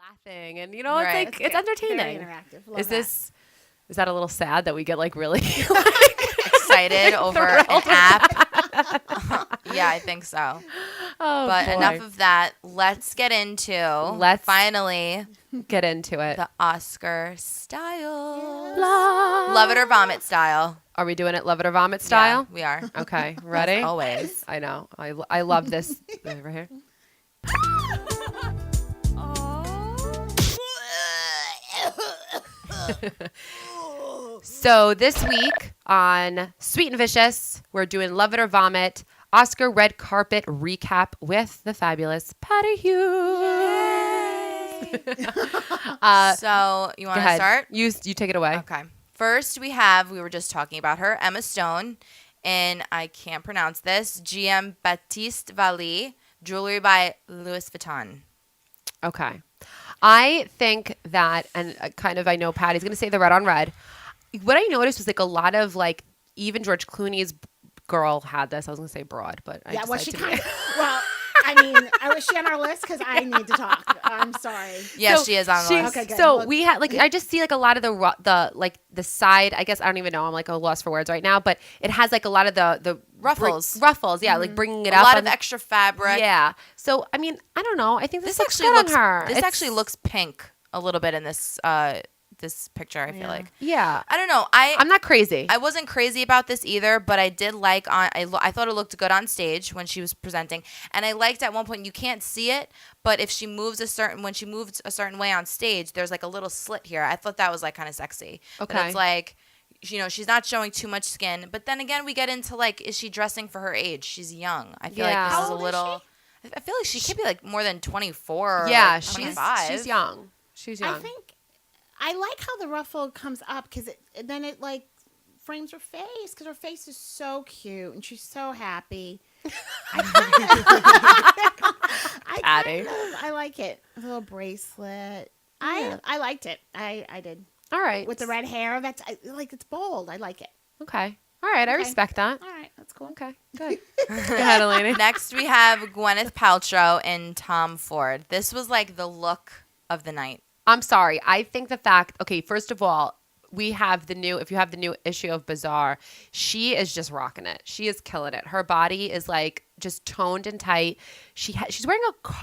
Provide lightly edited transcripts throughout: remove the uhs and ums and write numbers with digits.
laughing, and it's Right. like it's entertaining. Very interactive. Love Is that a little sad that we get like really Excited over an app. Yeah, I think so. Oh, But boy. enough of that. Let's get into finally get into it. the Oscar style. Love. Love it or vomit style. Are we doing it love it or vomit style? Yeah, we are. Okay, ready? Always. I know. I love this. Right here. So this week on Sweet and Vicious, we're doing Love It or Vomit Oscar red carpet recap with the fabulous Patty Hughes. So you want Go to ahead. start? You take it away. Okay. First, we were just talking about her, Emma Stone, and I can't pronounce this, GM Baptiste Valli, jewelry by Louis Vuitton. Okay. I think that, and I know Patty's going to say the red on red. What I noticed was like a lot of like, even George Clooney's girl had this. I was going to say broad, but I well, decided she to kind be- of. Well, I mean, was she on our list? Because I need to talk. I'm sorry. Yeah, So she is on the list. Okay, good. So Well, we had like I just see like a lot of the side. I guess I don't even know. I'm like a loss for words right now. But it has like a lot of the Ruffles. ruffles. Yeah, like bringing it A up. lot on of the- extra fabric. Yeah. So I mean, I don't know. I think this looks actually good looks on her. This It's- actually looks pink a little bit in this this picture. I feel like. Yeah. I don't know. I'm not crazy. I wasn't crazy about this either, but I did like I thought it looked good on stage when she was presenting, and I liked at one point you can't see it, but if she moves when she moves a certain way on stage, there's like a little slit here. I thought that was like kind of sexy. Okay. But it's like, she's not showing too much skin, but then again we get into like, is she dressing for her age? She's young. I feel Yeah. like this How is a old is little. I feel like she could be like more than 24. Or yeah, like 25. she's young. She's young. I think I like how the ruffle comes up because then it like frames her face because her face is so cute and she's so happy. I like it. A little bracelet. I liked it. I did. All right. With the red hair, it's bold. I like it. Okay. All right. I Okay. respect that. All right, that's cool. Okay. Good. Go ahead, Eleni. Next, we have Gwyneth Paltrow and Tom Ford. This was like the look of the night. I'm sorry. I think the fact, okay, first of all, if you have the new issue of Bazaar, she is just rocking it. She is killing it. Her body is like just toned and tight. She's wearing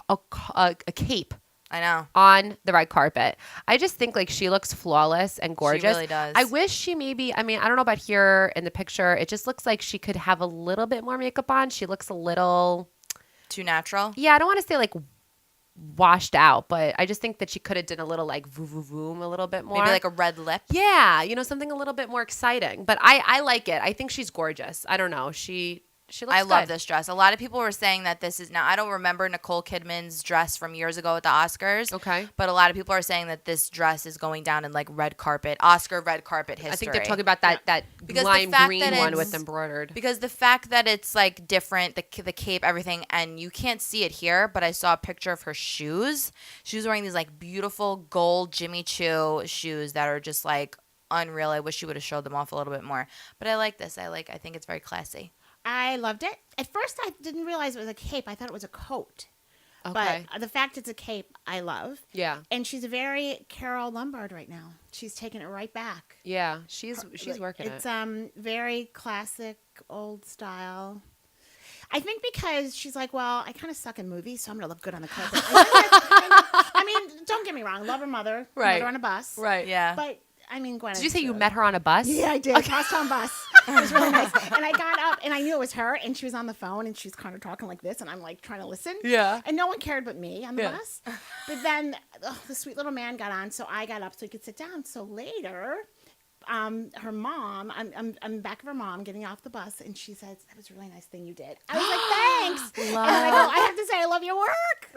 a cape I know. on the red carpet. I just think like she looks flawless and gorgeous. She really does. I wish she maybe, I mean, I don't know about here in the picture. It just looks like she could have a little bit more makeup on. She looks a little, Too natural. yeah, I don't want to say like washed out, but I just think that she could have done a little like voom a little bit more. Maybe like a red lip. Yeah, something a little bit more exciting. But I like it. I think she's gorgeous. I don't know. She looks I love good. this dress. A lot of people were saying that this is now. I don't remember Nicole Kidman's dress from years ago at the Oscars. Okay. But a lot of people are saying that this dress is going down in like Oscar red carpet history. I think they're talking about that Because the lime fact green that one it's- with embroidered. Because the fact that it's like different, the cape, everything, and you can't see it here, but I saw a picture of her shoes. She was wearing these like beautiful gold Jimmy Choo shoes that are just like unreal. I wish you would have showed them off a little bit more. But I like this. I think it's very classy. I loved it. At first, I didn't realize it was a cape. I thought it was a coat. Okay. But the fact it's a cape, I love. Yeah. And she's a very Carol Lombard right now. She's taking it right back. Yeah. She's working It's it. very classic, old style. I think because she's like, well, I kind of suck in movies, so I'm going to look good on the carpet. I mean, don't get me wrong. Love her mother. Right. Met her on a bus. Right. Yeah. But, I mean, Gwyneth. Did you say you met her on a bus? Yeah, I did. Crosstown bus. It was really nice. And I got up, and I knew it was her, and she was on the phone, and she was kind of talking like this, and I'm like trying to listen. Yeah. And no one cared but me on the Yeah. bus. But then the sweet little man got on, so I got up so he could sit down. So later, her mom, I'm back of her mom getting off the bus, and she says, "That was a really nice thing you did." I was like, "Thanks." And I go, "I have to say, I love your work."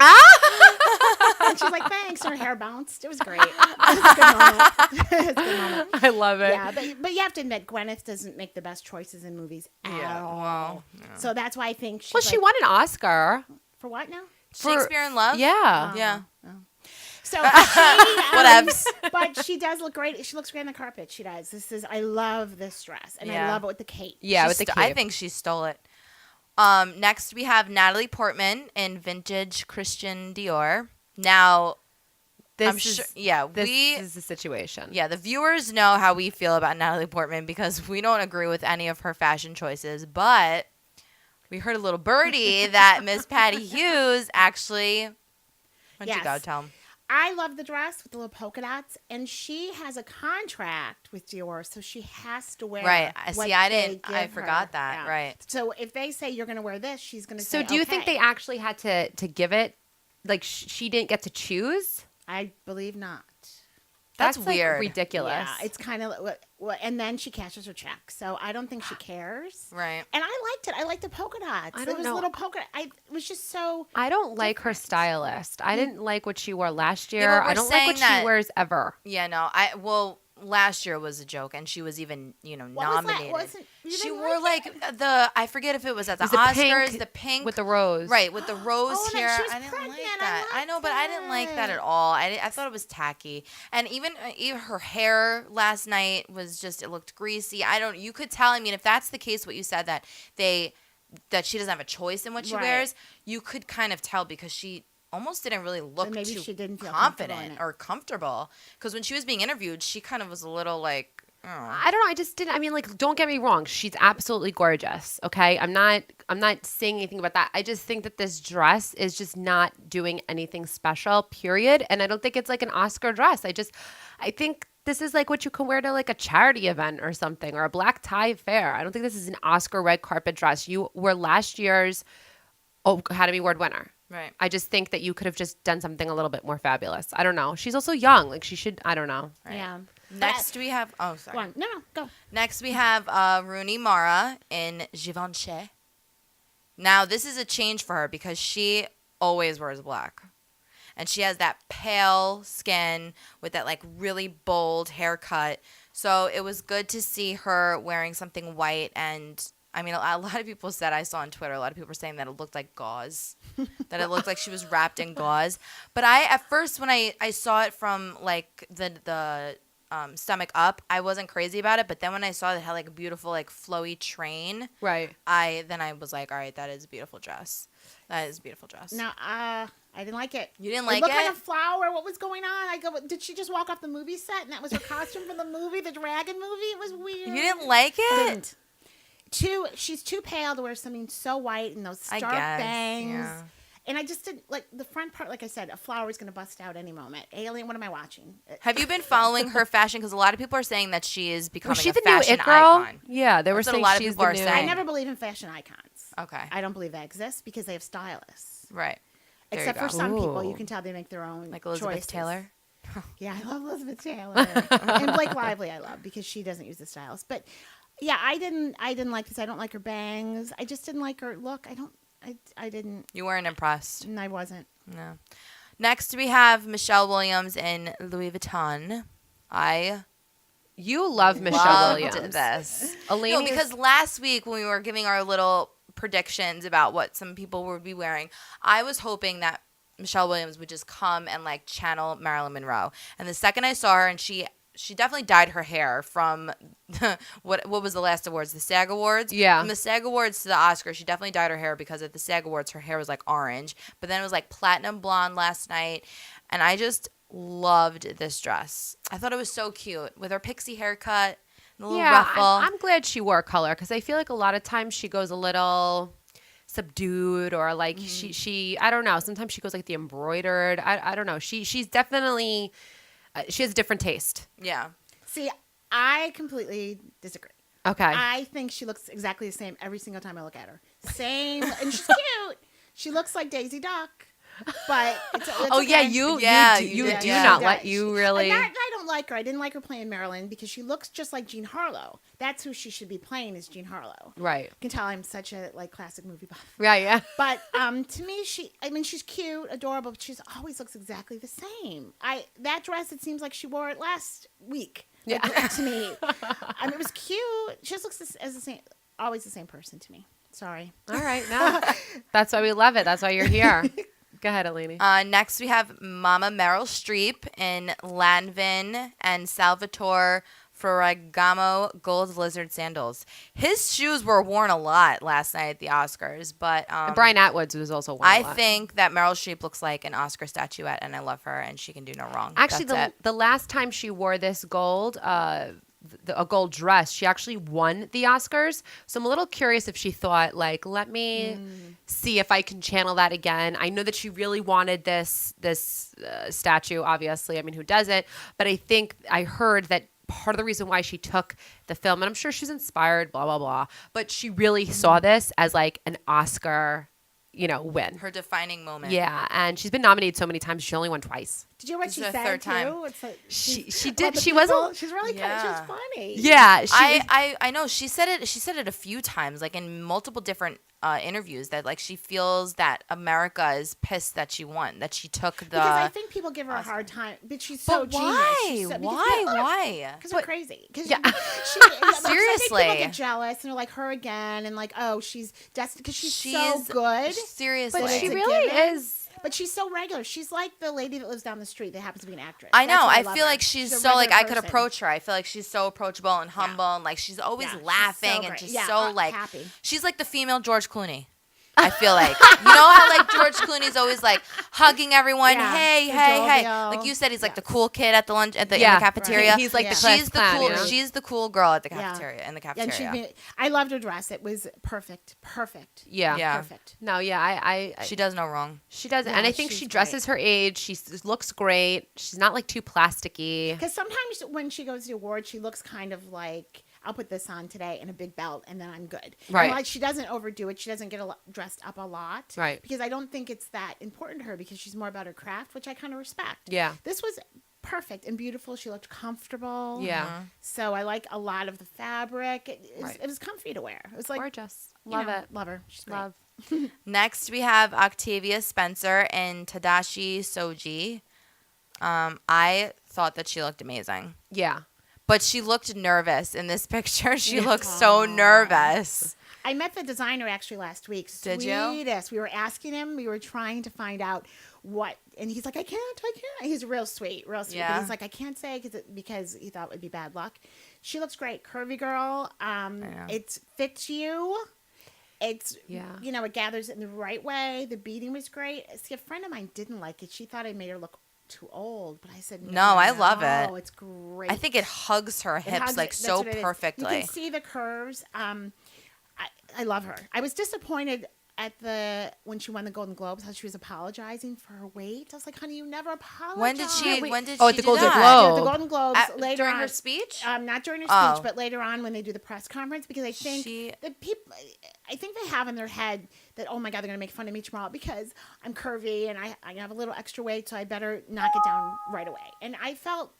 And she's like, "Thanks." And her hair bounced. It was great. It was a good moment. It was a good moment. I love it. Yeah, but you have to admit, Gwyneth doesn't make the best choices in movies at all. Wow. So that's why I think she's Well, she won an Oscar. for what now? Shakespeare in Love? Yeah. Yeah. So Whatevs. But she does look great. She looks great on the carpet. She does. I love this dress, and I Yeah. love it with the cape. Yeah, with the cape. I think she stole it. Next, we have Natalie Portman in vintage Christian Dior. Now, This I'm is sure. Yeah, this is the situation. Yeah, the viewers know how we feel about Natalie Portman because we don't agree with any of her fashion choices. But we heard a little birdie that Miss Patty Hughes actually. Why don't you go Yes. tell 'em? I love the dress with the little polka dots, and she has a contract with Dior, so she has to wear. Right. what See, I they didn't. I give forgot her. that. Yeah. Right. So if they say you're going to wear this, she's going to say. So do you think okay. they actually had to give it, like she didn't get to choose? I believe not. That's like, weird. ridiculous. Yeah, it's kind of and then she cashes her check. So I don't think she cares. Right. And I liked it. I liked the polka dots. I It don't was know. little polka. It was just so. I don't like her different. stylist. I didn't like what she wore last year. but we're I don't like what saying that- she wears ever. Yeah. No. Last year was a joke, and she was even What was that? nominated. Wasn't you She didn't wore like like it? I forget if it was at the It was the Oscars, pink the pink with the rose. right with the rose Oh, and then here. she was I didn't like pregnant. I that. I know, but I didn't like that liked at it. all. I thought it was tacky, and even her hair last night was just it looked greasy. You could tell. I mean, if that's the case, what you said that she doesn't have a choice in what she Right. wears, you could kind of tell because she almost didn't really look maybe too she didn't feel comfortable in confident it. or comfortable. Because when she was being interviewed, she kind of was a little like, oh. I don't know. I just didn't. I mean, like, don't get me wrong. She's absolutely gorgeous. Okay, I'm not saying anything about that. I just think that this dress is just not doing anything special. Period. And I don't think it's like an Oscar dress. I think this is like what you can wear to like a charity event or something or a black tie affair. I don't think this is an Oscar red carpet dress. You were last year's Academy Award winner. Right. I just think that you could have just done something a little bit more fabulous. I don't know. She's also young. Like she should. I don't know. Right. Yeah. Next we have sorry. Go on. No, go. Next we have Rooney Mara in Givenchy. Now this is a change for her because she always wears black. And she has that pale skin with that like really bold haircut. So it was good to see her wearing something white. And I mean, a lot of people said, I saw on Twitter, a lot of people were saying that it looked like gauze, that it looked like she was wrapped in gauze. But at first when I saw it from like the stomach up, I wasn't crazy about it. But then when I saw that it had like a beautiful like flowy train, Right. I was like, all right, that is a beautiful dress. That is a beautiful dress. No, I didn't like it. You didn't It like looked like it? a flower. What was going on? I go, did she just walk off the movie set and that was her costume from the movie, the dragon movie? It was weird. You didn't like it? Didn't. She's too pale to wear something so white and those I stark guess, bangs. yeah. And I just didn't like the front part. Like I said, a flower is going to bust out any moment. Alien, what am I watching? Have you been following her fashion? Because a lot of people are saying that she is becoming Was she a the new fashion It Girl? icon. Yeah, they were That's what a saying lot of she's people the are new. saying. I never believe in fashion icons. Okay. I don't believe that exists because they have stylists. Right. There Except you for go. some people, Ooh. you can tell they make their own Like Elizabeth choices. Taylor. Yeah, I love Elizabeth Taylor. And Blake Lively I love because she doesn't use the stylist. But yeah, I didn't like this. I don't like her bangs. I just didn't like her look. I didn't. You weren't impressed. And I wasn't. No. Next, we have Michelle Williams in Louis Vuitton. You love Michelle Loved Williams. this. Elaine No, is- because last week when we were giving our little predictions about what some people would be wearing, I was hoping that Michelle Williams would just come and like channel Marilyn Monroe. And the second I saw her, and she definitely dyed her hair from what was the last awards? The SAG Awards? Yeah. From the SAG Awards to the Oscars, she definitely dyed her hair because at the SAG Awards, her hair was like orange. But then it was like platinum blonde last night. And I just loved this dress. I thought it was so cute with her pixie haircut, and the little ruffle. I'm glad she wore color because I feel like a lot of times she goes a little subdued or like she I don't know. Sometimes she goes like the embroidered. I don't know. She's definitely she has a different taste. Yeah. See, I completely disagree. Okay. I think she looks exactly the same every single time I look at her. Same, and she's cute. She looks like Daisy Duck, but it's oh yeah, okay. you Yeah, do, you you did. do Yeah. not Yeah, let you really. I don't like her. I didn't like her playing Marilyn because she looks just like Jean Harlow. That's who she should be playing, is Jean Harlow. Right. You can tell I'm such a like classic movie buff. Yeah, yeah. But to me, she's cute, adorable, but she always looks exactly the same. That dress, it seems like she wore it last week. Yeah. To me, I mean, it was cute. She just looks as the same, always the same person to me. Sorry. All right, no. That's why we love it. That's why you're here. Go ahead, Eleni. Next, we have Mama Meryl Streep in Lanvin and Salvatore Ferragamo gold lizard sandals. His shoes were worn a lot last night at the Oscars, but And Brian Atwood's was also one. I think that Meryl Streep looks like an Oscar statuette, and I love her, and she can do no wrong. Actually, That's it. the last time she wore this gold, a gold dress, she actually won the Oscars. So I'm a little curious if she thought, like, let me see if I can channel that again. I know that she really wanted this statue, obviously. I mean, who doesn't? But I think I heard that part of the reason why she took the film, and I'm sure she's inspired, blah, blah, blah, but she really saw this as like an Oscar, win. Her defining moment. Yeah, and she's been nominated so many times. She only won twice. Did you hear what This she is her said third time. too? It's like, She well, did. the She people- wasn't. She's really Yeah. she's funny. Yeah, she was- I know she said it a few times, like in multiple different interviews, that like she feels that America is pissed that she won, that she took the. Because I think people give her a hard time, but she's so but why? genius. She's so, Why? Because they're crazy. Because Yeah. Seriously. people get jealous and they're like her again, and like, oh, she's destined because she's so good. Seriously. But she it's a really given. is. But she's so regular. She's like the lady that lives down the street that happens to be an actress. I know. That's why I love feel her. like she's a so like regular I could person. approach her. I feel like she's so approachable and humble, and like she's always Yeah, she's laughing so and great. just Yeah, so like happy. she's like the female George Clooney. I feel like how like George Clooney's always like hugging everyone. Yeah, Hey, so hey. jovial. Like you said, he's like Yeah. the cool kid at the lunch in the Yeah, cafeteria. right. He's like the class she's the clown, cool. you know? She's the cool girl at the Yeah. cafeteria in the Yeah, cafeteria. and I loved her dress. It was perfect. Yeah. Yeah. Perfect. No, yeah, I She does no wrong. she doesn't, No, and I think she's she dresses her age. She looks great. She's not like too plasticky. Because sometimes when she goes to awards, she looks kind of like, I'll put this on today and a big belt, and then I'm good. Right. And like she doesn't overdo it. She doesn't get dressed up a lot. Right. Because I don't think it's that important to her because she's more about her craft, which I kind of respect. Yeah. This was perfect and beautiful. She looked comfortable. Yeah. So I like a lot of the fabric. Right. It was comfy to wear. It was like, Gorgeous. you Love know, it. Love her. She's great. Love. Next, we have Octavia Spencer and Tadashi Soji. I thought that she looked amazing. Yeah. But she looked nervous in this picture. She looked so nervous. I met the designer actually last week. Did you? Sweetest. We were asking him. We were trying to find out what, and he's like, I can't. He's real sweet, real sweet. Yeah. But he's like, I can't say because he thought it would be bad luck. She looks great, curvy girl. It fits you. It's it gathers it in the right way. The beading was great. See, a friend of mine didn't like it. She thought I made her look too old, but I said No, I love it. Oh, it's great. I think it hugs her It hips hugs like it. That's so what it is. perfectly. You can see the curves. I love her. I was disappointed at when she won the Golden Globes how she was apologizing for her weight. I was like, honey, you never apologize. When did she? When did Oh, she at the do Golden that? Globe. The Golden Globes later during on, her speech? not during her Oh. speech, but later on when they do the press conference, because I think I think they have in their head that, oh my God, they're gonna make fun of me tomorrow because I'm curvy and I have a little extra weight, so I better knock it down right away. And I felt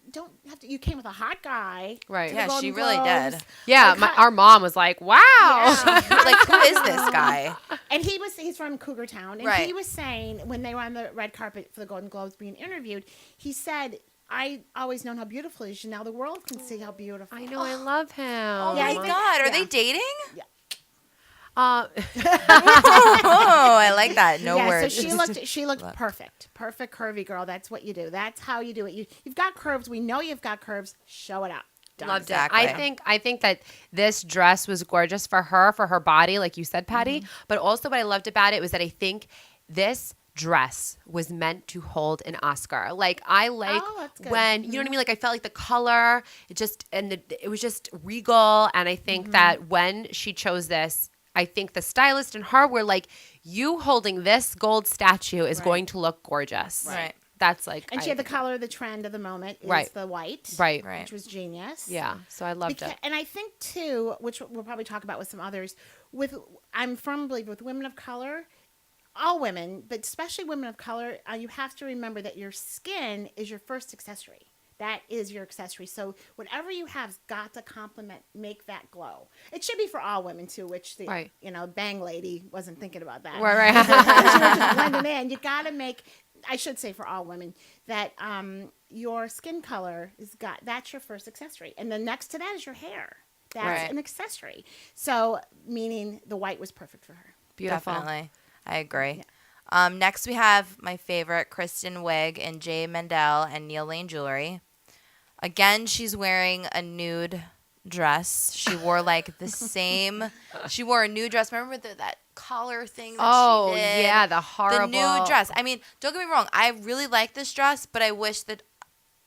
you came with a hot guy, Right. to the Yeah, Golden she really Globes. did. Yeah. Like, Our mom was like, wow. Yeah. Like, who is this guy? And he's from Cougar Town, and Right. he was saying when they were on the red carpet for the Golden Globes being interviewed, he said, I always known how beautiful he is, and now the world can see how beautiful. I know. I love him. Oh Yeah, my I think- God, are yeah. they dating? Uh, Oh, I like that. No yeah, words. so she looked perfect curvy girl. That's what you do. That's how you do it. You've got curves. We know you've got curves. Show it up. Done. Loved Exactly. it. I think that this dress was gorgeous for her body, like you said, Patty. But also what I loved about it was that I think this dress was meant to hold an Oscar. Like I like that's good. when, you know what I mean? Like I felt like the color, it was just regal. And I think that when she chose this, I think the stylist and her were like, you holding this gold statue is going to look gorgeous. Right. That's like, And she had the color of the trend of the moment is Right. the white, Right. Right. which was genius. Yeah. So I loved it. And I think too, which we'll probably talk about with some others, I'm firm believer with women of color, all women, but especially women of color, you have to remember that your skin is your first accessory. That is your accessory. So whatever you have's got to make that glow. It should be for all women too, which the Right. Bang lady wasn't thinking about that. Right. She was just blending in. You got to make. I should say for all women that your skin color that's your first accessory, and then next to that is your hair. That's Right. an accessory. So meaning the white was perfect for her. Beautiful. Definitely. I agree. Next, we have my favorite, Kristen Wiig and Jay Mendel and Neil Lane Jewelry. Again, she's wearing a nude dress. She wore like the same. She wore a nude dress. Remember that collar thing that Oh she did? yeah, the horrible. The nude dress. I mean, don't get me wrong. I really like this dress, but I wish that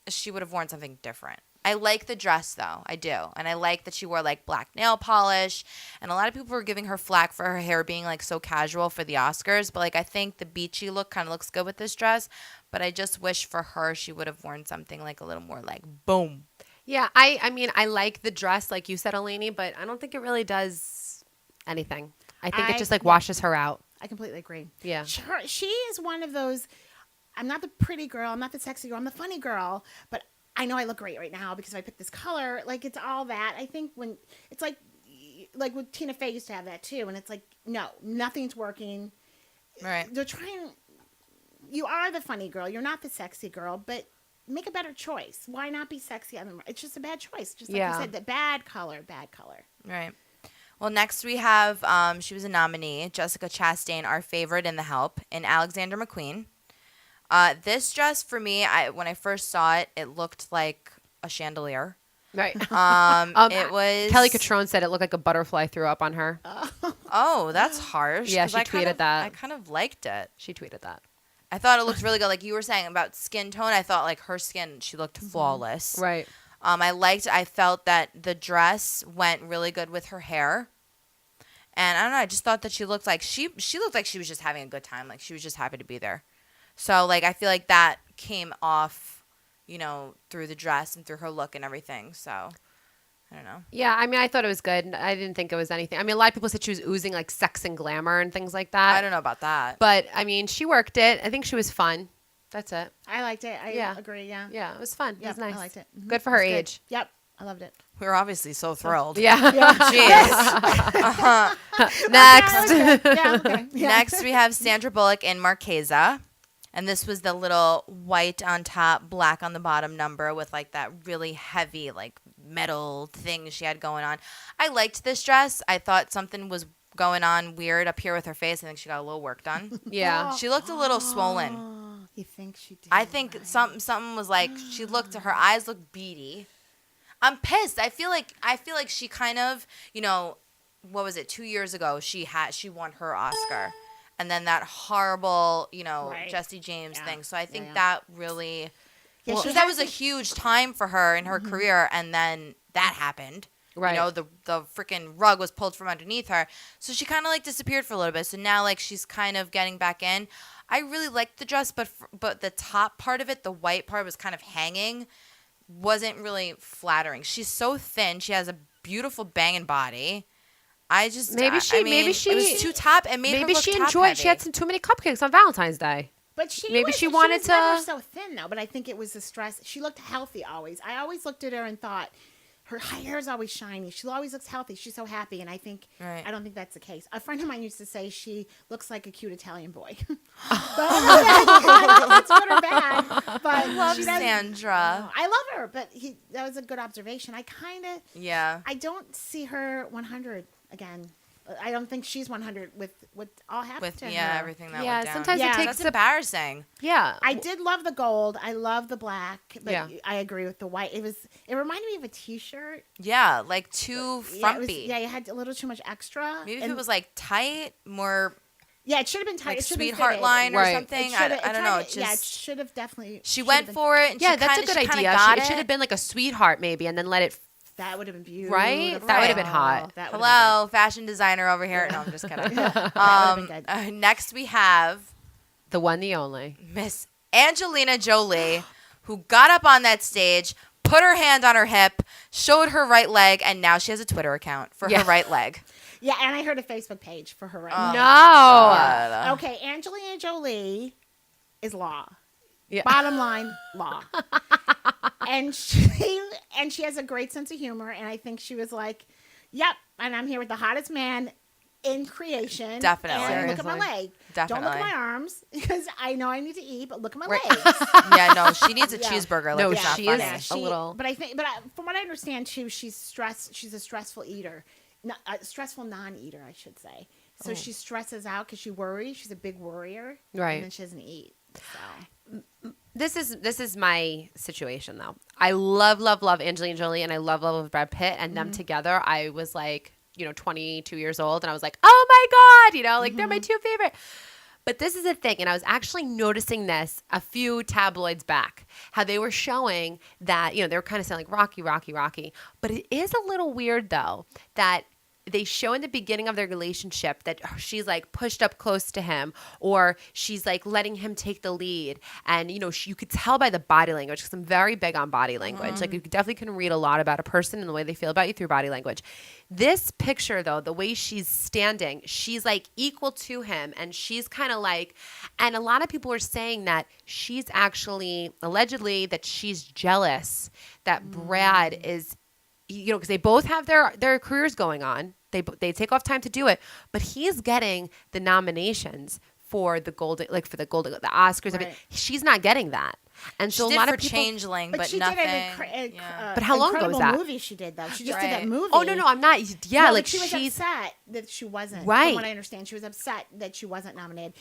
she would have worn something different. I like the dress though. I do. And I like that she wore like black nail polish. And a lot of people were giving her flack for her hair being like so casual for the Oscars. But like I think the beachy look kind of looks good with this dress. But I just wish for her she would have worn something like a little more like boom. Yeah, I mean, I like the dress, like you said, Eleni, but I don't think it really does anything. I think it just like washes her out. I completely agree. Yeah. She is one of those. I'm not the pretty girl. I'm not the sexy girl. I'm the funny girl. But I know I look great right now because I picked this color. Like it's all that. I think when it's like with Tina Fey used to have that too, and it's like no, nothing's working. Right. They're trying. You are the funny girl. You're not the sexy girl, but make a better choice. Why not be sexy on the? It's just a bad choice. Just like you said, the bad color. Right. Well, next we have she was a nominee, Jessica Chastain, our favorite in The Help, and Alexander McQueen. This dress for me, when I first saw it, it looked like a chandelier. Right. It was Kelly Catrone said it looked like a butterfly threw up on her. Oh, that's harsh. Yeah, 'cause she I kind tweeted of- that. I kind of liked it. She tweeted that. I thought it looked really good. Like you were saying about skin tone, I thought like her skin, she looked flawless. Right. I felt that the dress went really good with her hair. And I don't know, I just thought that she looked like she looked like she was just having a good time. Like she was just happy to be there. So like I feel like that came off, through the dress and through her look and everything. So I don't know. Yeah, I mean, I thought it was good. I didn't think it was anything. I mean, a lot of people said she was oozing like sex and glamour and things like that. I don't know about that. But I mean, she worked it. I think she was fun. That's it. I liked it. I Yeah. agree. Yeah. Yeah, it was fun. It was nice. I liked it. Mhm. Good for her It was good. age. Yep. I loved it. We were obviously so thrilled. Yeah. Jeez. Next. Yeah. Okay. Yeah. Next, we have Sandra Bullock in Marquesa. And this was the little white on top, black on the bottom number with like that really heavy like metal thing she had going on. I liked this dress. I thought something was going on weird up here with her face. I think she got a little work done. Yeah. She looked a little swollen. Oh, you think she did? I think something was like her eyes looked beady. I'm pissed. I feel like she kind of, what was it? 2 years ago she won her Oscar. And then that horrible, Right. Jesse James Yeah. thing. So I think Yeah. that really, Yeah, because she that was a hasn't- huge time for her in her career, and then that happened. Right. The freaking rug was pulled from underneath her, so she kind of like disappeared for a little bit. So now like she's kind of getting back in. I really liked the dress, but the top part of it, the white part, was kind of hanging, wasn't really flattering. She's so thin. She has a beautiful banging body. I just Maybe she- it was too top and made her Maybe look she top enjoyed. She heavy. had some too many cupcakes on Valentine's Day. But she Maybe was, she wanted was never to- so thin though. But I think it was the stress. She looked healthy always. I always looked at her and thought her hair is always shiny. She always looks healthy. She's so happy, and I don't think that's the case. A friend of mine used to say she looks like a cute Italian boy. But that's good or bad. But I love she doesn't- Sandra. I love her, but that was a good observation. Yeah. I don't see her 100 again. I don't think she's 100 with what all happened With to her. everything that Yeah, went down. sometimes it Yeah, takes that's a- embarrassing. Yeah. I did love the gold. I love the black, but Yeah. I agree with the white. It reminded me of a T-shirt. Yeah, like too Yeah, it was- frumpy. Yeah, you had a little too much extra. Maybe if And- it was like tight, more yeah, it should have been tight. like it should have been sweetheart fitted. line or Right. something. It I shoulda- don't know. tried to- yeah, it Just should have definitely. she should went have been- for it. And Yeah, she that's kinda, a good she kinda idea. got It should have been like a sweetheart maybe, and then let it. That would have been beautiful. Right? That would have been hot. That would've Hello, fashion designer over here. No, I'm just kidding. been good. Next we have The one, the only. Miss Angelina Jolie, who got up on that stage, put her hand on her hip, showed her right leg, and now she has a Twitter account for Yeah. her right leg. Yeah, and I heard a Facebook page for her right Oh, now. No. God. Okay, Angelina Jolie is law. Yeah. Bottom line, law. and she has a great sense of humor, and I think she was like, "Yep," and I'm here with the hottest man in creation. Definitely. And look at my Seriously. leg. Don't look Definitely. at my arms because I know I need to eat, but look at my Right. legs. Yeah, no, she needs a Yeah. cheeseburger. Like, No, it's not she funny. is. A little. But from what I understand too, she's stressed. She's a stressful eater, a stressful non-eater, I should say. So she stresses out because she worries. She's a big worrier, Right. And then she doesn't eat. So This is my situation though. I love Angelina Jolie, and I love Brad Pitt, and them together. I was like, 22 years old, and I was like, oh my God, like they're my two favorite. But this is a thing, and I was actually noticing this a few tabloids back, how they were showing that, they were kind of saying like Rocky, Rocky, Rocky. But it is a little weird though that they show in the beginning of their relationship that she's like pushed up close to him, or she's like letting him take the lead. And, you could tell by the body language, because I'm very big on body language. Like you definitely can read a lot about a person and the way they feel about you through body language. This picture though, the way she's standing, she's like equal to him, and she's kind of like, and a lot of people are saying that she's actually allegedly that she's jealous that Brad is, because they both have their careers going on. They take off time to do it, but he's getting the nominations for the the Oscars. Right. I mean, she's not getting that, and so She a did lot for of people. Changeling, but she nothing. did Yeah. But how long ago was incredible that? movie she did though. She just Right. did that movie. Oh no, I'm not. Yeah, No, like but she was she's upset that she wasn't. Right. From what I understand, she was upset that she wasn't nominated.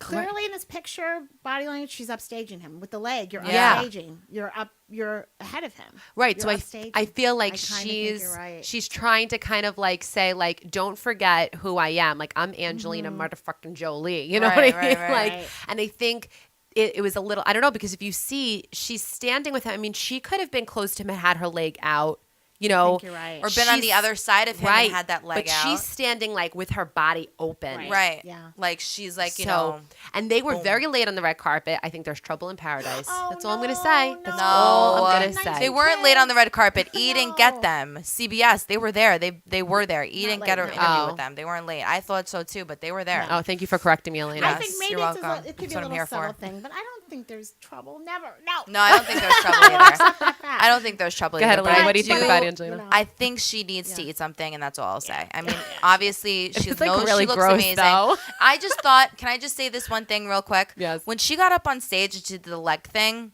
Clearly, in this picture, body language, she's upstaging him with the leg. You're Yeah. upstaging. You're ahead of him. right. You're So upstaging. I feel like I kinda think she's you're right. she's trying to kind of like say like, don't forget who I am. Like I'm Angelina motherfucking Jolie. You know Right, what I mean? right, Like, right. and I think. It was a little, I don't know, because if you see, she's standing with him. I mean, she could have been close to him and had her leg out, I think you're right. Or been on the She's- other side of him right, and had that leg but out. she's standing like with her body open. Right. Right. Yeah. Like she's like, So, and they were boom. very late on the red carpet. I think there's trouble in paradise. Oh, That's all I'm gonna no, say. That's no. all I'm No. gonna Nice say. they weren't late on the red carpet. No. E didn't get them. CBS, they were there. They were there. E Not didn't late, get an no. interview Oh. with them. They weren't late. I thought so too, but they were there. Oh, thank you for correcting me, Elena. I Yes, think maybe you're it welcome. could be That's a what I'm little here subtle for. thing, but I don't think there's trouble. Never. No. No, I don't think there's trouble either. I don't think there's trouble Go ahead, either. but Elena. I What do you think do- about Angelina? I think she needs to Yeah. eat something, and that's all I'll say. I mean, obviously, she It's, like, knows really she looks gross, amazing. though. I just thought, can I just say this one thing real quick? Yes. When she got up on stage and she did the leg thing,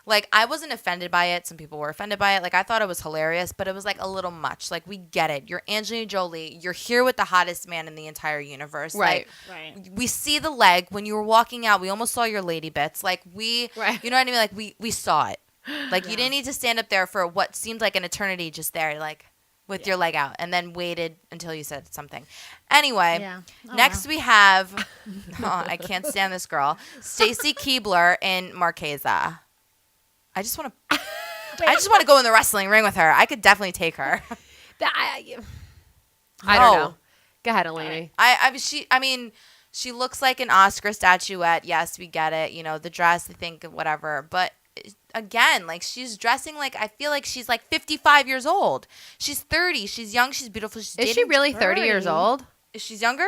like, I wasn't offended by it. Some people were offended by it. Like, I thought it was hilarious, but it was, like, a little much. Like, we get it. You're Angelina Jolie. You're here with the hottest man in the entire universe. Right. Like, we see the leg. When you were walking out, we almost saw your lady bits. Like, Right. you know what I mean? Like, we saw it. Like, you didn't need to stand up there for what seemed like an eternity just there, like, with your leg out, and then waited until you said something. Anyway, Yeah. Oh, next wow. we have, I can't stand this girl, Stacy Keibler in Marquesa. I just want to go in the wrestling ring with her. I could definitely take her. I don't know. Go ahead, Elena. I mean, she looks like an Oscar statuette. Yes, we get it. You know, the dress, I think, whatever. But again, like, she's dressing like, I feel like she's like 55 years old. She's 30. She's young. She's beautiful. She's Is she dating- really 30 years 30? old? Is she younger?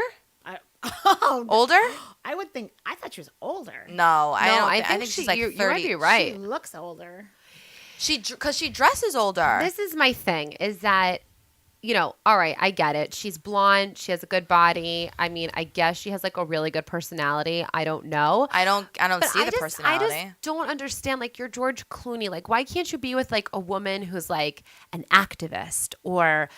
Oh, no. Older? I would think. I thought she was older. No, I don't. I I think she's like 30. you might be right. She looks older. Because she dresses older. This is my thing, is that, all right, I get it. She's blonde. She has a good body. I mean, I guess she has like a really good personality. I don't know. I don't But see the personality. I just don't understand. Like, you're George Clooney. Like, why can't you be with like a woman who's like an activist, or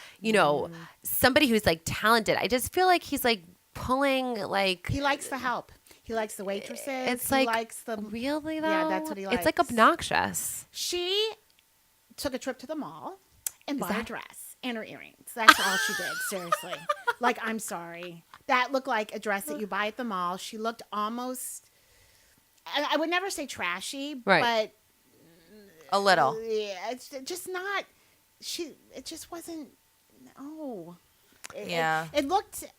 somebody who's like talented? I just feel like he's like pulling like. He likes the help. He likes the waitresses. It's he like likes the. really though. Yeah, that's what he It's like likes. obnoxious. She took a trip to the mall and bought a that- dress and her earrings. That's all she did. Seriously. Like, I'm sorry. That looked like a dress that you buy at the mall. She looked almost. I would never say trashy, Right. A little. but yeah, it's just not. It just wasn't. No. Yeah. It looked. It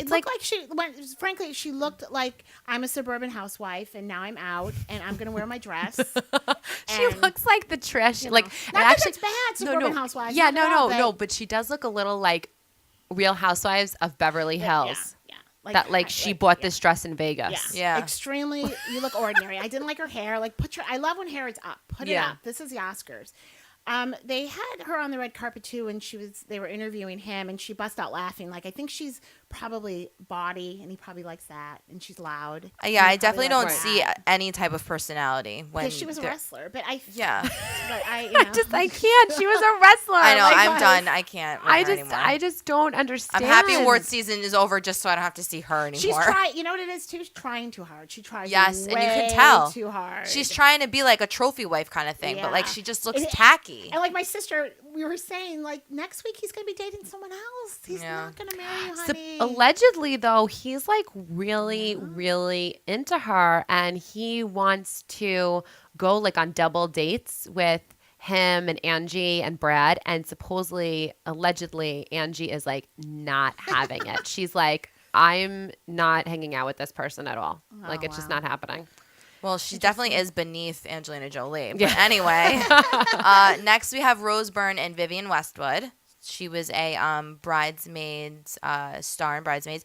It's looked like- like frankly, she looked like I'm a suburban housewife and now I'm out and I'm going to wear my dress. She And, looks like the trash. you know, Like, not and that actually, it's bad, Suburban Housewives, Yeah, not at all, no. but- But she does look a little like Real Housewives of Beverly Hills. Yeah. That like she bought this dress in Yeah. Vegas. Yeah. Extremely, you look ordinary. I didn't like her hair. Like, I love when hair is up. Put it Yeah. up. This is the Oscars. They had her on the red carpet too, and they were interviewing him, and she bust out laughing. Like, I think she's probably baughty, and he probably likes that, and she's loud. Yeah, and he I probably definitely don't likes see that. any type of personality when Because she was a they're- wrestler, but I Yeah. but I I can't. She was a wrestler. I know. Like, I'm done. I can't. With her anymore. I just don't understand. I'm happy awards season is over just so I don't have to see her anymore. she's trying. You know what it is too? She's trying too hard. She tries. Yes, and you can way tell. too hard. She's trying to be like a trophy wife kind of thing, but like Yeah. she just looks And- tacky. And like my sister, we were saying, like next week he's gonna be dating someone else. He's Yeah. not gonna marry you, So, honey. allegedly, though, he's like really, really into her, and he wants to go like on double dates with him and Angie and Brad. And supposedly, allegedly, Angie is like not having it. She's like, I'm not hanging out with this person at all. Like, it's just wow. not happening. Well, she definitely is beneath Angelina Jolie. But Yeah. anyway, next we have Rose Byrne and Vivienne Westwood. She was a bridesmaids star in Bridesmaids.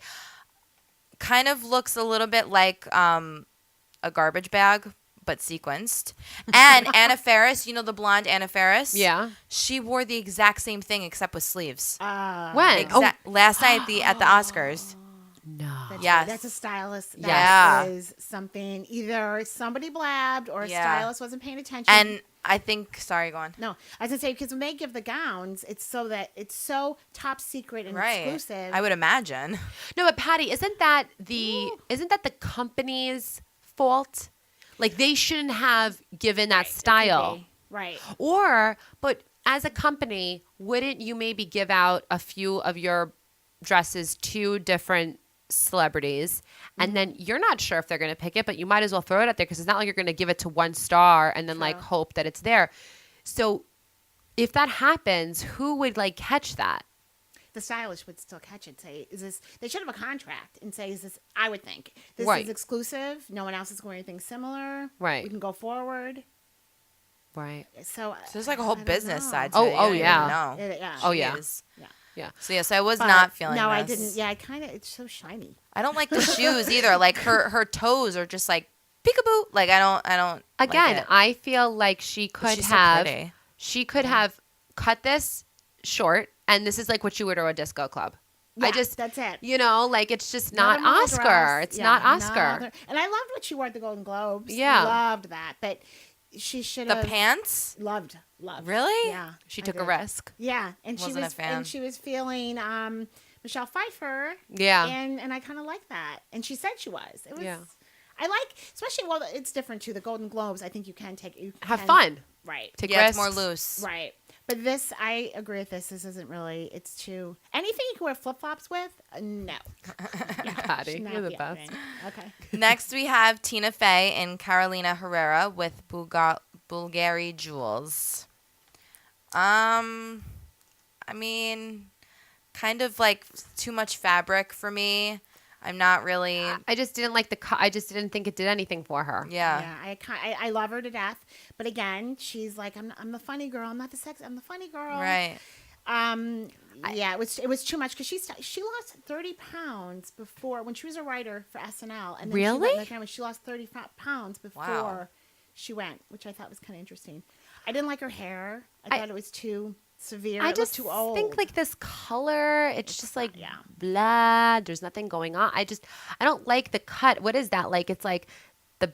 Kind of looks a little bit like a garbage bag, but sequenced. And Anna Faris, you know the blonde Anna Faris? Yeah. She wore the exact same thing except with sleeves. When? Last night at the Oscars. No. That's Yes. right. That's a stylist. That Yeah. is something either somebody blabbed or a Yeah. stylist wasn't paying attention. And I think, sorry, go on. no, I was gonna say because when they give the gowns, it's so that it's so top secret and Right. exclusive. I would imagine. No, but Patty, isn't that the company's fault? Like, they shouldn't have given that It could style. be. Right. But as a company, wouldn't you maybe give out a few of your dresses to different celebrities, and then you're not sure if they're going to pick it, but you might as well throw it out there because it's not like you're going to give it to one star and then like True. hope that it's there. So if that happens, who would like catch that? The stylist would still catch it. Say, is this? They should have a contract and say, is this? I would think this Right. is exclusive. No one else is wearing anything similar. Right. We can go forward. Right. So So there's like a whole I don't business know. side to Oh, it. You oh, don't even yeah. know. Yeah. Oh, yeah. Jeez. Yeah. Yeah. So yes, I was But not feeling No, I this. didn't. Yeah, I kind of. It's so shiny. I don't like the shoes either. Like her toes are just like peekaboo. Like I don't. Again, like it. I feel like she But could she's so have pretty. cut this short, and this is like what you would wear to a disco club. I Yeah, just that's it. You know, like it's just not Another mall Oscar. dress. It's Yeah, not Oscar. And I loved what she wore at the Golden Globes. Yeah. Loved that. But she should The have pants. loved. Really? Yeah. She I took a did. risk. Yeah, and Wasn't she a was fan. and she was feeling Michelle Pfeiffer. Yeah. And I kind of like that. And she said she was. It was. Yeah. I like, especially it's different too. The Golden Globes, I think you can Have can- fun. Right. Take Yeah, risks. it's more loose. Right. But this, I agree with this. This isn't really. It's too anything you can wear flip flops with. No. Patty, Should not you're the be a best. thing. Okay. Next we have Tina Fey and Carolina Herrera with Bulgari Jewels. I mean, kind of like too much fabric for me. I'm not really. I just didn't like the cut. I just didn't think it did anything for her. Yeah. I love her to death. But again, she's like, I'm the funny girl. I'm not the sex. I'm the funny girl. Right. Yeah, it was too much because she lost 30 pounds before when she was a writer for SNL, and then Really? she lost 30 pounds before Wow. she went, which I thought was kind of interesting. I didn't like her hair. I thought it was too severe. I It just looked too old. think like this color, it's just like yeah. blah. There's nothing going on. I don't like the cut. What is that? Like it's like the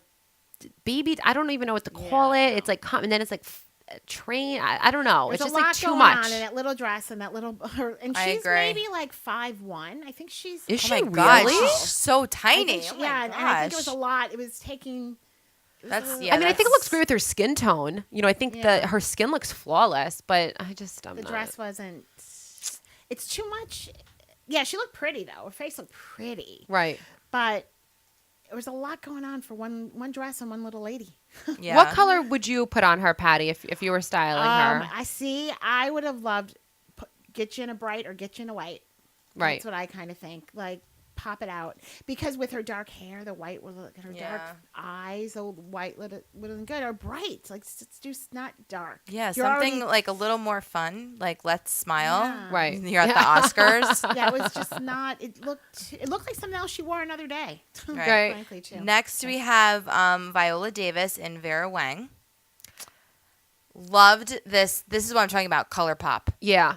baby. I don't even know what to call it. It's like and then it's like train. I don't know. There's it's just a lot like too going much. on in that little dress and that little and I she's agree. maybe like 5'1". I think she's. Is Oh she my God, really? she's so I tiny. think Oh my yeah, and I think it was a gosh. lot. It was taking. That's I mean, I think it looks great with her skin tone. You know, I think Yeah. that her skin looks flawless, but I'm The not. dress wasn't. It's too much. Yeah, she looked pretty though. Her face looked pretty, Right. but there was a lot going on for one dress and one little lady. Yeah. What color would you put on her, Patty, if you were styling her? I see. I would have loved get you in a bright or get you in a white. Right. That's what I kind of think. Like pop it out because with her dark hair, the white would look. Her dark Yeah. eyes, the white would have been good. Or bright, like it's just not dark. Yeah, You're something already- like a little more fun. Like let's smile. Yeah. Right. You're at the Yeah. Oscars. Yeah, it was just not. It looked like something else she wore another day. Right. Frankly, too. Next we have Viola Davis and Vera Wang. Loved this. This is what I'm talking about. Color pop. Yeah.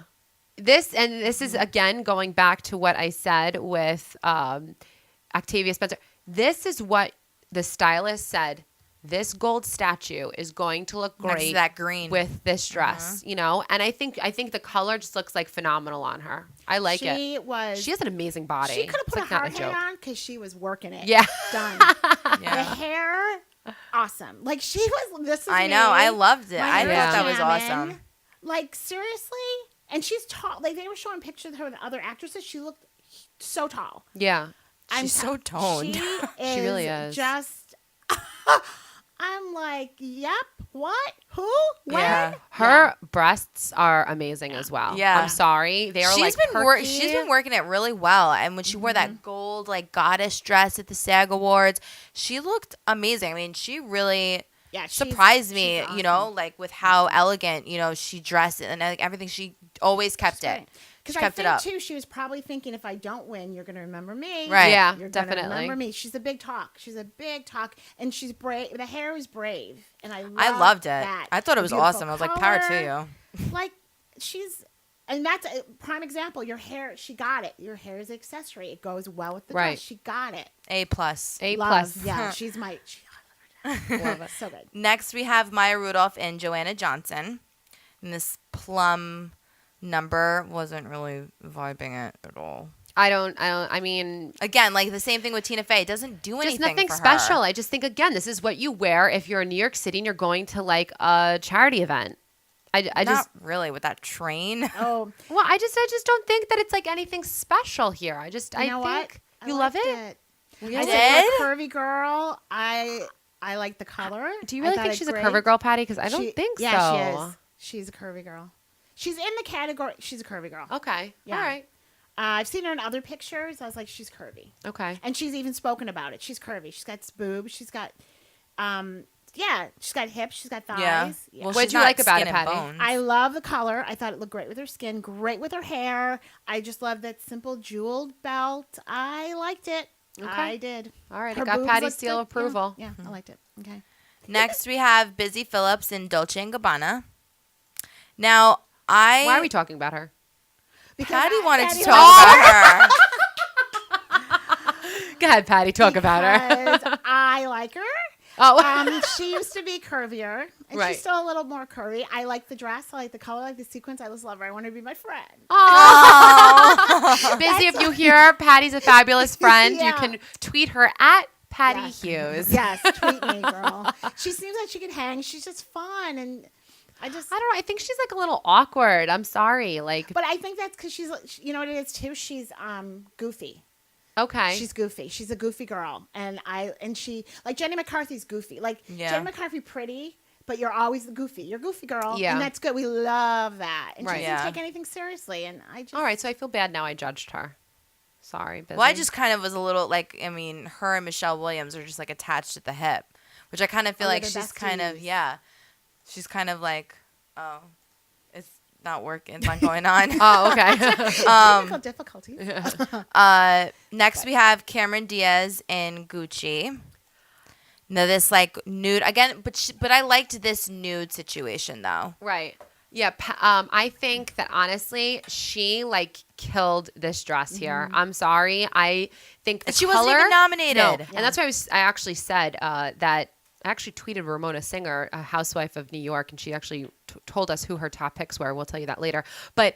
This is again going back to what I said with Octavia Spencer. This is what the stylist said. This gold statue is going to look Next to great that green. with this dress, you know. And I think the color just looks like phenomenal on her. I like it. She has an amazing body. She could have It's put like a not hard a joke. hat on because she was working it. Yeah. Done. Yeah. The hair, awesome. Like she was. This is I me. know. I loved it. My I hair thought that was jamming. awesome. Like seriously, and she's tall. Like they were showing pictures of her with other actresses. She looked so tall. Yeah. She's so toned. She, She really is. Just. I'm like, yep. What? Who? When? Yeah. Her breasts are amazing as well. Yeah. I'm sorry. They are She's like been perky. she's been working it really well, and when she wore that gold like goddess dress at the SAG Awards, she looked amazing. I mean, she really Yeah, she's- surprised me. she's You know, awesome. like with how elegant she dressed and like everything. She always kept it. She Because I kept it think up. too, she was probably thinking, if I don't win, you're going to remember me. Right. Yeah, You're gonna definitely. remember me. She's a big talk. She's a big talk, and she's brave. The hair is brave, and I loved it. that. I thought it was Beautiful awesome. I was like, power to color. you. Like she's, and that's a prime example. Your hair, she got it. Your hair is an accessory. It goes well with the Right. dress. She got it. A plus. A Love. plus. Yeah, she's my. I love her. Love it. So good. Next, we have Maya Rudolph and Joanna Johnson. And this plum number wasn't really vibing it at all. I mean, Again, like the same thing with Tina Fey. It doesn't do anything just nothing for her. special. I just think, again, this is what you wear if you're in New York City and you're going to like a charity event. I Not just, really with that train. Oh, well, I just don't think that it's like anything special here. I you know what? think I you love liked it. I did? said for a curvy girl. I like the color. Do you I really thought think it she's a great. curvy girl, Patty? Because I don't think yeah, so. she is. She's a curvy girl. She's in the category. She's a curvy girl. Okay. Yeah. All right. I've seen her in other pictures. I was like, she's curvy, Okay. and she's even spoken about it. She's curvy. She's got boobs. She's got, yeah, she's got hips. She's got thighs. Yeah. Yeah. Well, What'd she's you not like about skin it, and Patty? bones. I love the color. I thought it looked great with her skin, great with her hair. I just love that simple jeweled belt. I liked it. Okay. I did. All right. Her I got boobs Patty's looked seal good. of approval. Yeah, I liked it. Okay. Next, we have Busy Phillips and Dolce & Gabbana. Now, I... Why are we talking about her? Patty wanted to Patty talk about her. Go ahead, Patty. Talk about her. Because I like her. Oh. She used to be curvier, and Right. she's still a little more curvy. I like the dress. I like the color. I like the sequins. I just love her. I want her to be my friend. Aw. Busy, if you hear Patty's a fabulous friend, you Yeah. can tweet her at Patty Yes. Hughes. Yes, tweet me, girl. She seems like she could hang. She's just fun, and I just. I don't know. I think she's like a little awkward. I'm sorry. Like, But I think that's because she's. You know what it is too. She's goofy. okay. She's goofy. She's a goofy girl, and she like Jenny McCarthy's goofy. Like Yeah. Jenny McCarthy, pretty, but you're always the goofy. You're a goofy girl, Yeah. and that's good. We love that, and Right. she doesn't Yeah. take anything seriously. And I just. All right. So I feel bad now I judged her. Sorry, Busy. Well, I just kind of was a little like, I mean, her and Michelle Williams are just like attached at the hip, which I kind of feel Oh, like they're she's kind of, besties. yeah. She's kind of like, oh, it's not working. It's not going on. Oh, okay. Technical difficulties. Next, we have Cameron Diaz in Gucci. Now, this like nude again, but I liked this nude situation though. Right. Yeah. I think that honestly, she like killed this dress here. I'm sorry. I think the And she color, wasn't even nominated. No. Yeah. And that's why I actually said that. I actually tweeted Ramona Singer, a housewife of New York, and she actually told us who her top picks were. We'll tell you that later. But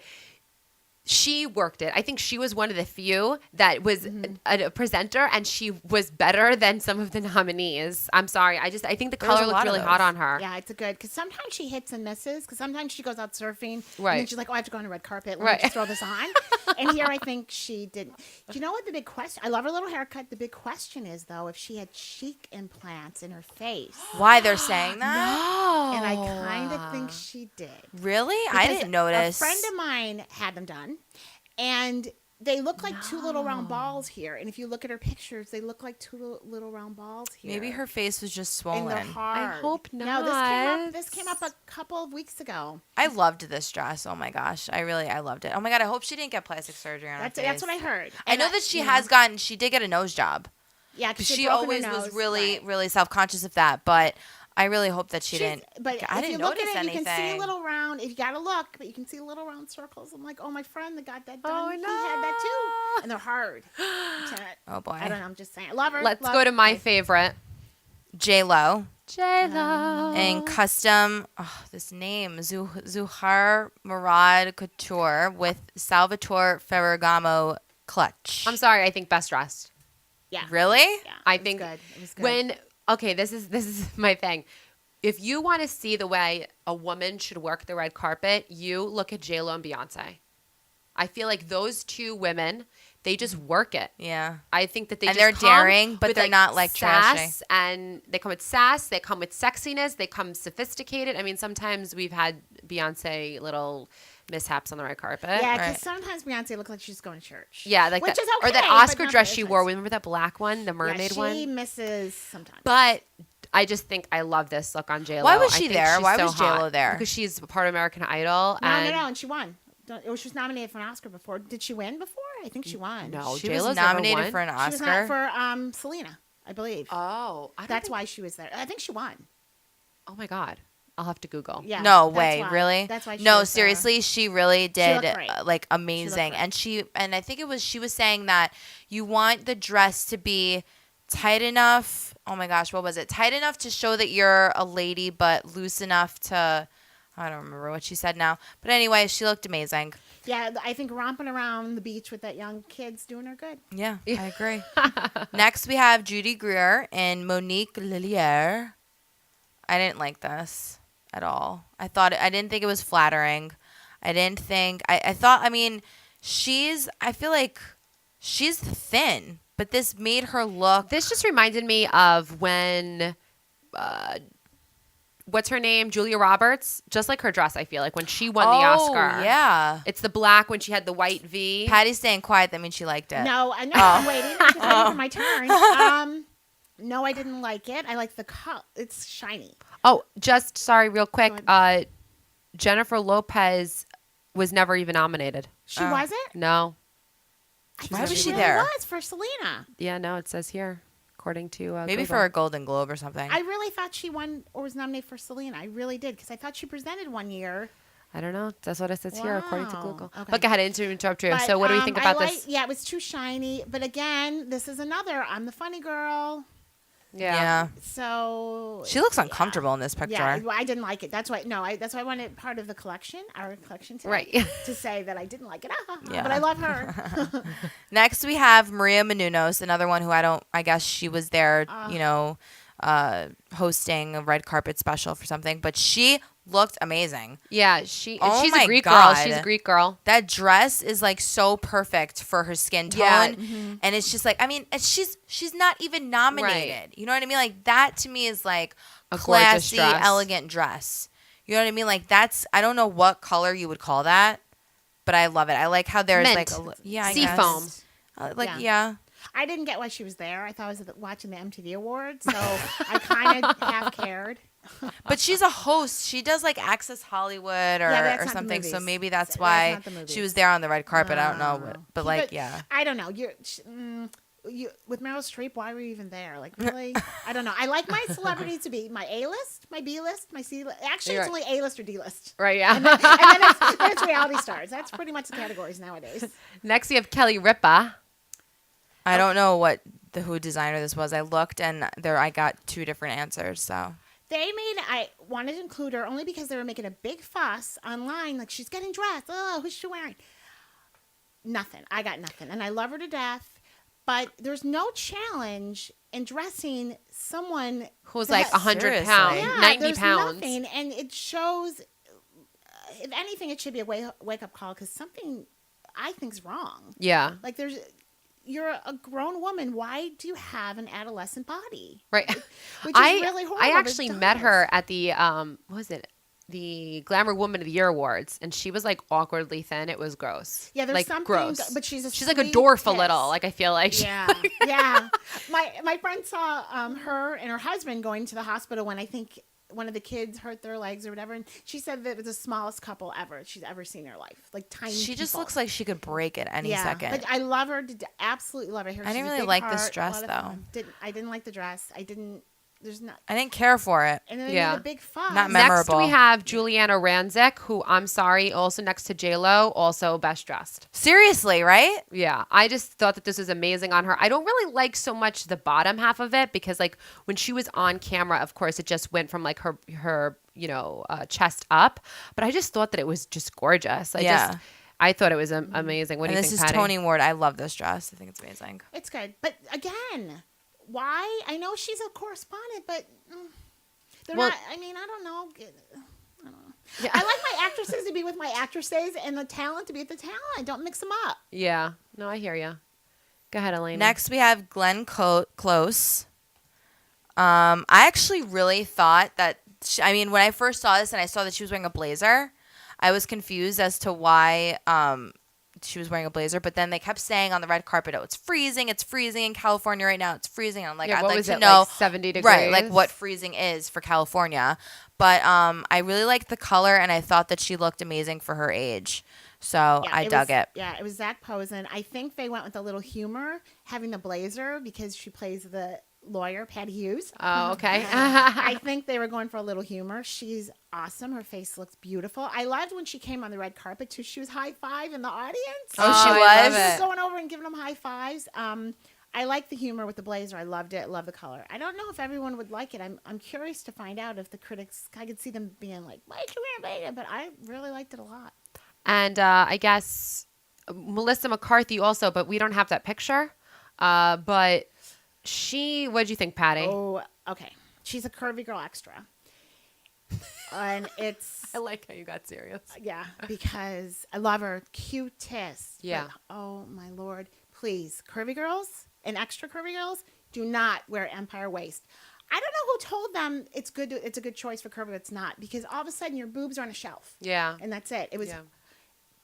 she worked it. I think she was one of the few that was a presenter, and she was better than some of the nominees. I'm sorry. I think the There was color a looked lot of really hot those. on her. Yeah, it's a good because sometimes she hits and misses. Because sometimes she goes out surfing, Right. and then she's like, "Oh, I have to go on a red carpet. Let Right. me just throw this on." And here, I think she didn't. Do you know what the big question? I love her little haircut. The big question is though, if she had cheek implants in her face, Why they're saying that? No. and I kind of think she did. Really? I Because didn't notice. A friend of mine had them done, and they look like two little round balls here. And if you look at her pictures, they look like two little round balls here. Maybe her face was just And they're swollen. hard. hope No, not. this came up a couple of weeks ago. I loved this dress. Oh my gosh, I loved it. Oh my god, I hope she didn't get plastic surgery on her face. That's what I heard. I know that she did get a nose job. Yeah, because She always was really self-conscious of that, but I really hope that she She's- didn't. But I if you didn't look notice at it, anything. you can see a little round. If you got to look, but you can see little round circles. I'm like, oh, my friend that got that done, Oh, he had that no. too, and they're hard. Oh boy. I don't know. I'm just saying. I love her. Let's love go to my her. favorite. J-Lo J-Lo. and custom. Oh, this name Zuhar Murad Couture with Salvatore Ferragamo clutch. I'm sorry. I think best dressed. Yeah. Really? Yeah. I it was think good. It was good. when this is my thing. If you want to see the way a woman should work the red carpet, you look at J-Lo and Beyonce. I feel like those two women, they just work it. Yeah. I think that they And just they're come daring, but with, they're not, like, sass, and they come with sass. They come with sexiness. They come sophisticated. I mean, sometimes we've had Beyonce little mishaps on the red carpet. yeah, because right. sometimes Beyonce looked like she's going to church. Yeah, like which that, is okay. or that but Oscar not dress for she this wore. place. Remember that black one, the mermaid She one? misses sometimes. But I just think I love this look on J-Lo. Why was I she think there? she's Why so was J-Lo hot. there? Because she's part of American Idol. no, and and she won. She was nominated for an Oscar before. Did she win before? I think she won. No, She J-Lo's was never nominated won. for an She was Oscar. not for Selena, I believe. Oh, I don't That's think- why she was there. I think she won. Oh my God, I'll have to Google. Yeah. No that's way, why. really? That's why. She No, was there. seriously, she really did looked great. like amazing. great. And I think she was saying that you want the dress to be tight enough. Oh my gosh, what was it? Tight enough to show that you're a lady, but loose enough to. I don't remember what she said now. But anyway, she looked amazing. Yeah, I think romping around the beach with that young kid's doing her good. Yeah, I agree. Next, we have Judy Greer and Monique Lilliere. I didn't like this at all. I didn't think it was flattering. I thought, I mean, I feel like she's thin, but this made her look. This just reminded me of when, what's her name? Julia Roberts. Just like her dress, I feel like when she won the Oscar. Yeah. It's the black when she had the white V. Patty's staying quiet. That means she liked it. No, I know. I'm waiting. I'm just waiting for my turn. No, I didn't like it. I like the color. It's shiny. Oh, just sorry, real quick. Go Jennifer Lopez was never even nominated. She wasn't? No. Why was she really there? was for Selena. Yeah, no, it says here, according to Maybe Google. for a Golden Globe or something. I really thought she won or was nominated for Selena. I really did because I thought she presented one year. I don't know. That's what it says here, according to Wow. Google. Okay. Look, I had to interrupt you. But, So what do we think about this? Yeah, it was too shiny. But again, this is another. I'm the funny girl. Yeah. So She looks uncomfortable in this picture. Yeah, well, I didn't like it. That's why. No, that's why I wanted part of the collection, our collection today, Right. to say that I didn't like it. Yeah. But I love her. Next, we have Maria Menounos, another one who I guess she was there, hosting a red carpet special for something, but she looked amazing. Yeah, Oh she's my a Greek God. girl. She's a Greek girl. That dress is like so perfect for her skin tone. Yeah. And it's just like, I mean, she's not even nominated. Right. You know what I mean? Like that to me is like A gorgeous classy, dress. elegant dress. You know what I mean? Like I don't know what color you would call that, but I love it. I like how there's Mint. like I Sea guess. foam. Yeah. I didn't get why she was there. I thought I was watching the MTV Awards, so I kind of half cared. But she's a host. She does like Access Hollywood Yeah, that's or not the something. So movies. maybe that's That's why not the movies. she was there on the red carpet. I don't know, No. but like, But yeah. I don't know. You with Meryl Streep. Why were you even there? Like really? I don't know. I like my celebrities to be my A-list, my B-list, my C-list. Actually, it's Right. only A-list or D-list. Right, yeah. And then it's reality stars. That's pretty much the categories nowadays. Next, we have Kelly Ripa. I don't know who designer this was. I looked and I got two different answers. So I wanted to include her only because they were making a big fuss online. Like, she's getting dressed. Oh, who's she wearing? Nothing. I got nothing. And I love her to death. But there's no challenge in dressing someone Who's that- like 100 Seriously. pounds, Yeah, 90 there's pounds. nothing. And it shows, if anything, it should be a wake-up call because something I think's wrong. Yeah. Like, you're a grown woman. Why do you have an adolescent body? Right. Which is really horrible. I but actually it met does. her at the what was it? The Glamour Woman of the Year Awards, and she was like awkwardly thin. It was gross. Yeah, there's like, something, gross. but she's like a sweet dwarf a kiss. little. Like I feel like. Yeah, yeah. My friend saw her and her husband going to the hospital when I think one of the kids hurt their legs or whatever, and she said that it was the smallest couple ever she's ever seen in her life. Like tiny. she just people. looks like she could break at any Yeah, second. but I love her. Absolutely love her. I didn't really like this dress, though. I didn't like the dress. I didn't. there's not. I didn't care for it. And then they Yeah. made a big fuss. Not Next, memorable. we have Juliana Rancic, who I'm sorry, also next to J-Lo, also best dressed. Seriously, right? Yeah, I just thought that this was amazing on her. I don't really like so much the bottom half of it because, like, when she was on camera, of course, it just went from like her chest up. But I just thought that it was just gorgeous. I thought it was amazing. What do And you this think, is Patty? Toni Ward. I love this dress. I think it's amazing. It's good, but again, why? I know she's a correspondent, but they're Well- not. I mean, I don't know. I don't know. Yeah. I like my actresses to be with my actresses, and the talent to be with the talent. Don't mix them up. Yeah, no, I hear you. Go ahead, Elaine. Next, we have Glenn Close. I actually really thought that. When I first saw this and I saw that she was wearing a blazer, I was confused as to why she was wearing a blazer. But then they kept saying on the red carpet, "Oh, it's freezing! It's freezing in California right now. It's freezing." And I'm like, Yeah, I'd what like was to it, know, like 70 right? Like degrees? what freezing is for California. But I really liked the color, and I thought that she looked amazing for her age. So I dug it. Yeah, it was Zach Posen. I think they went with a little humor having the blazer because she plays the lawyer, Patty Hughes. Oh, okay. I think they were going for a little humor. She's awesome. Her face looks beautiful. I loved when she came on the red carpet too. She was high five in the audience. Oh, she I was? love She was it. going over and giving them high fives. I like the humor with the blazer. I loved it. Love the color. I don't know if everyone would like it. I'm curious to find out if the critics. I could see them being like, "Why did you wear a blazer?" But I really liked it a lot. And I guess Melissa McCarthy also, but we don't have that picture. But what did you think, Patty? Oh, okay. She's a curvy girl extra, and it's I like how you got serious. yeah because I love her, cutest. Yeah. But, oh my lord, please, curvy girls and extra curvy girls do not wear empire waist. I don't know who told them it's good. It's a good choice for curvy. It's not because all of a sudden your boobs are on a shelf. Yeah. And that's it. It was Yeah.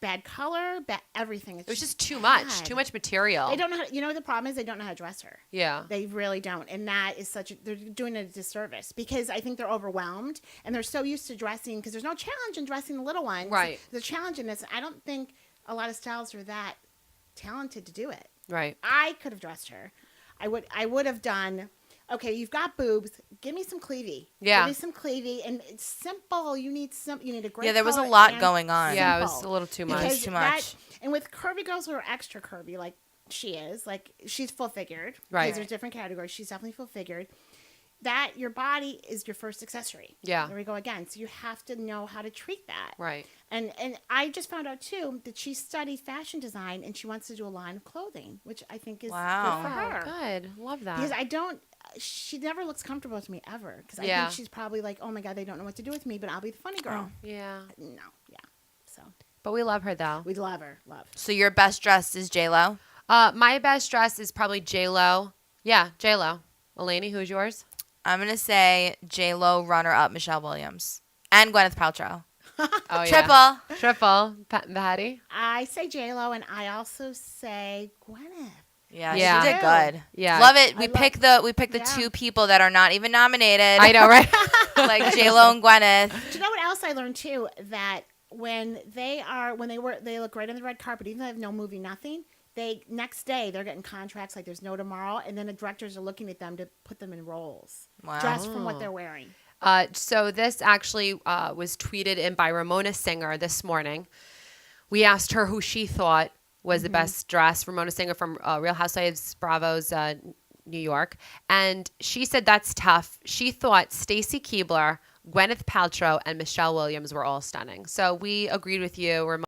bad color, bad everything. It was just too much bad. material. They don't know. The problem is they don't know how to dress her. Yeah. They really don't, and that is they're doing a disservice because I think they're overwhelmed and they're so used to dressing because there's no challenge in dressing the little ones. Right. The challenge in this, I don't think a lot of stylists are that talented to do it. Right. I could have dressed her. I would have done. Okay, you've got boobs. Give me some cleavy. Yeah. Give me some cleavy, and it's simple. You need a great. Yeah, there was a color lot and going on. Yeah, it was simple. a little too much. Because Too much. and with curvy girls who are extra curvy, like she is, like she's full figured. Right. Because there's different categories. She's definitely full figured. That your body is your first accessory. Yeah. There we go again. So you have to know how to treat that. Right. And I just found out too that she studied fashion design and she wants to do a line of clothing, which I think is Wow. good for her. Good. Love that. Because she never looks comfortable to me ever. Because I Yeah. think she's probably like, oh my God, they don't know what to do with me, but I'll be the funny girl. Yeah. No, yeah. So But we love her though. we love her. Love. So your best dress is J-Lo? My best dress is probably J-Lo. Yeah, J-Lo. Eleni, who's yours? I'm going to say J-Lo runner-up Michelle Williams. And Gwyneth Paltrow. Oh, Triple. Triple. Patty? I say J-Lo, and I also say Gwyneth. Yeah, Yeah. she did good. Yeah. Love it. I We love- pick the Yeah. two people that are not even nominated. I know, right? Like J-Lo and Gwyneth. Do you know what else I learned too? That when they look great on the red carpet, even though they have no movie, nothing. Next day they're getting contracts like there's no tomorrow, and then the directors are looking at them to put them in roles Wow. just from what they're wearing. So this actually was tweeted in by Ramona Singer this morning. We asked her who she thought was the best dress. Ramona Singer from Real Housewives Bravo's New York. And she said that's tough. She thought Stacy Keibler, Gwyneth Paltrow, and Michelle Williams were all stunning. So we agreed with you, Ramona.